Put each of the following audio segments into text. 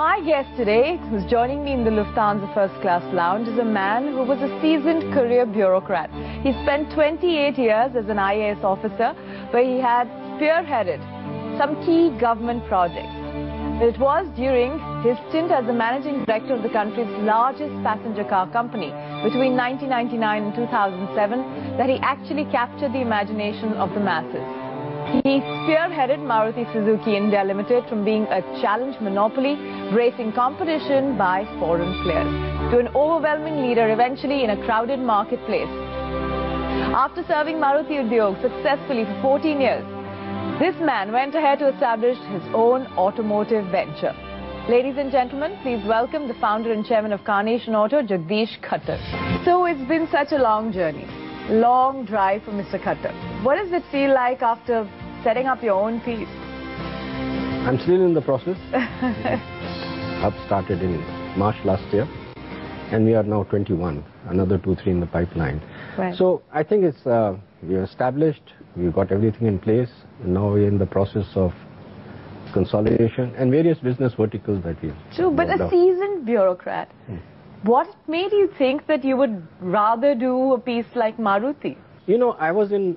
My guest today, who's joining me in the Lufthansa First Class Lounge, is a man who was a seasoned career bureaucrat. He spent 28 years as an IAS officer, where he had spearheaded some key government projects. It was during his stint as the managing director of the country's largest passenger car company between 1999 and 2007 that he actually captured the imagination of the masses. He spearheaded Maruti Suzuki India Limited from being a challenge monopoly, bracing competition by foreign players, to an overwhelming leader eventually in a crowded marketplace. After serving Maruti Udyog successfully for 14 years, this man went ahead to establish his own automotive venture. Ladies and gentlemen, please welcome the founder and chairman of Carnation Auto, Jagdish Khattar. So it's been such a long journey, long drive for Mr. Khattar. What does it feel like after setting up your own piece? I'm still in the process. Hub started in March last year, and we are now 21, another 2-3 in the pipeline. Right. So I think it's we're established, we've got everything in place, and now we're in the process of consolidation and various business verticals that we've True, but a seasoned bureaucrat. What made you think that you would rather do a piece like Maruti? You know, I was in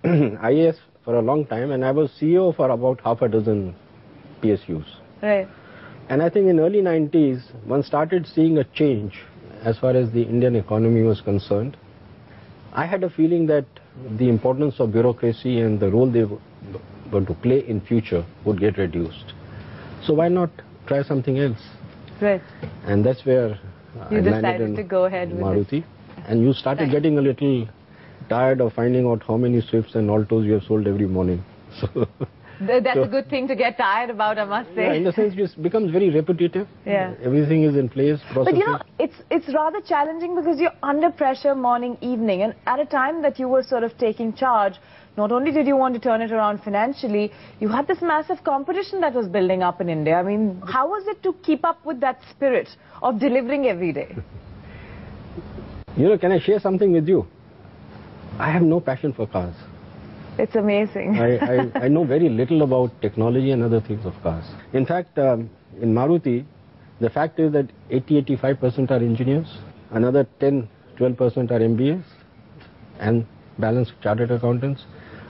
IAS for a long time, and I was CEO for about half a dozen PSUs. Right. And I think in early 90s, one started seeing a change as far as the Indian economy was concerned. I had a feeling that the importance of bureaucracy and the role they were going to play in future would get reduced. So why not try something else? Right. And that's where you I landed decided in to go ahead with Maruti. it. And you started getting a little tired of finding out how many Swifts and Altos you have sold every morning. So That's a good thing to get tired about, I must say. yeah, in the sense it becomes very repetitive. Yeah. Everything is in place, processes. But you know, it's rather challenging because you're under pressure morning, evening, and at a time that you were sort of taking charge, not only did you want to turn it around financially, you had this massive competition that was building up in India. I mean, how was it to keep up with that spirit of delivering every day? You know, can I share something with you? I have no passion for cars. It's amazing. I know very little about technology and other things of cars. In fact, in Maruti, the fact is that 80-85% are engineers, another 10-12% are MBAs, and balance chartered accountants.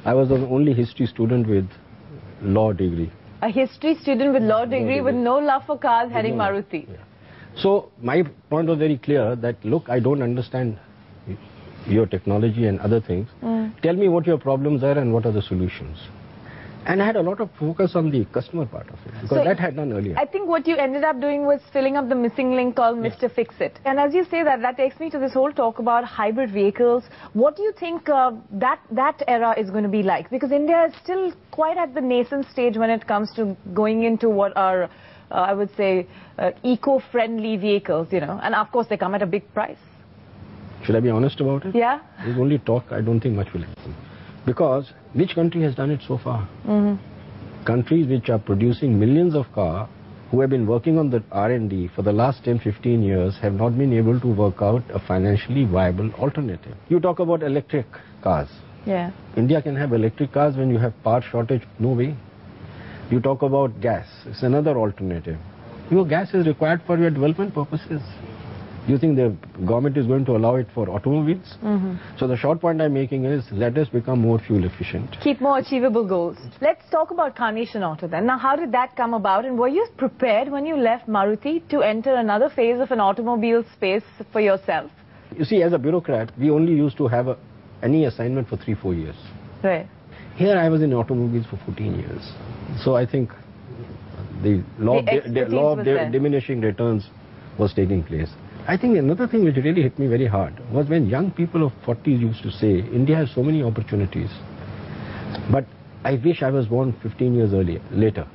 I was the only history student with law degree. A history student with law degree with no love for cars heading Maruti. Yeah. So my point was very clear that, look, I don't understand your technology and other things. Tell me what your problems are and what are the solutions. And I had a lot of focus on the customer part of it, because that had done earlier. I think what you ended up doing was filling up the missing link called Mr. Fix-It. And as you say that takes me to this whole talk about hybrid vehicles. What do you think that era is going to be like? Because India is still quite at the nascent stage when it comes to going into what are, I would say, eco-friendly vehicles, you know. And of course, they come at a big price. Should I be honest about it? Yeah. There's only talk, I don't think much will happen. Because which country has done it so far? Countries which are producing millions of cars, who have been working on the R&D for the last 10-15 years, have not been able to work out a financially viable alternative. You talk about electric cars. Yeah. India can have electric cars when you have power shortage, no way. You talk about gas, it's another alternative. Your gas is required for your development purposes. Do you think the government is going to allow it for automobiles? So the short point I'm making is, let us become more fuel efficient. Keep more achievable goals. Let's talk about Carnation Auto then. Now, how did that come about? And were you prepared when you left Maruti to enter another phase of an automobile space for yourself? You see, as a bureaucrat, we only used to have any assignment for 3-4 years. Right. Here I was in automobiles for 14 years. So I think the law of diminishing returns was taking place. I think another thing which really hit me very hard was when young people of 40s used to say, India has so many opportunities, but I wish I was born 15 years later.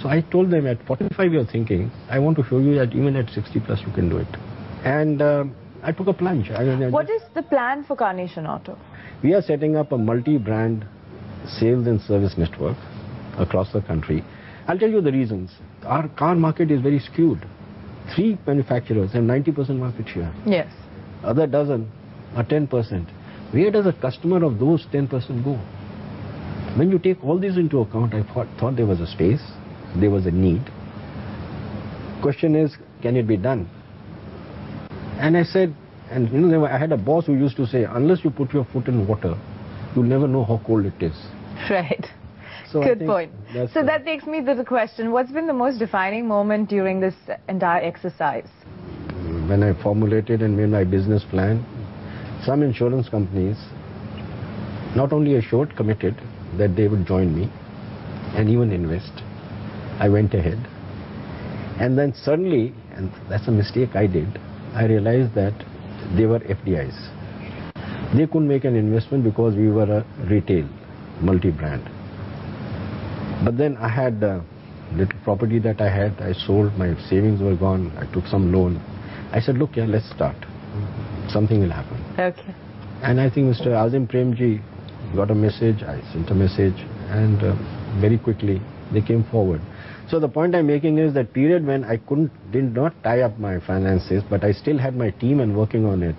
So I told them, at 45 you're thinking, I want to show you that even at 60 plus you can do it. And I took a plunge. What is the plan for Carnation Auto? We are setting up a multi-brand sales and service network across the country. I'll tell you the reasons. Our car market is very skewed. 3 manufacturers have 90% market share. Yes. Other dozen are 10%. Where does a customer of those 10% go? When you take all these into account, I thought there was a space, there was a need. Question is, can it be done? And I said, and you know, I had a boss who used to say, unless you put your foot in water, you'll never know how cold it is. Right. So good point. So that takes me to the question, what's been the most defining moment during this entire exercise? When I formulated and made my business plan, some insurance companies not only assured, committed that they would join me and even invest. I went ahead. And then suddenly, and that's a mistake I did, I realized that they were FDIs. They couldn't make an investment because we were a retail, multi-brand. But then I had a little property that I had, I sold, my savings were gone, I took some loan. I said, look, yeah, let's start. Something will happen. Okay. And I think Mr. Azim Premji got a message, I sent a message, and very quickly they came forward. So the point I'm making is that period when I did not tie up my finances, but I still had my team and working on it.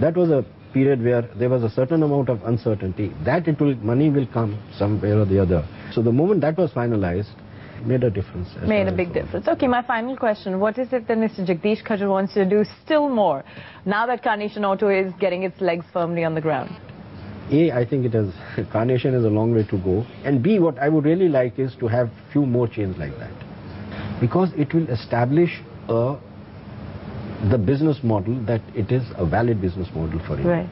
That was a period where there was a certain amount of uncertainty that money will come somewhere or the other. So the moment that was finalized, it made a difference. Made a big difference. Okay, my final question. What is it that Mr. Jagdish Khattar wants to do still more now that Carnation Auto is getting its legs firmly on the ground? A, I think Carnation is a long way to go. And B, what I would really like is to have few more chains like that. Because it will establish the business model that it is a valid business model for India. Right.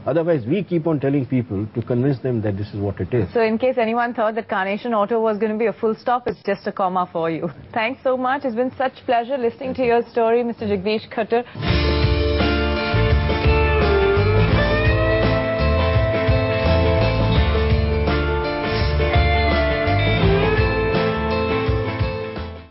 Otherwise, we keep on telling people to convince them that this is what it is. So in case anyone thought that Carnation Auto was going to be a full stop, it's just a comma for you. Thanks so much. It's been such pleasure listening to your story, Mr. Jagdish Khattar.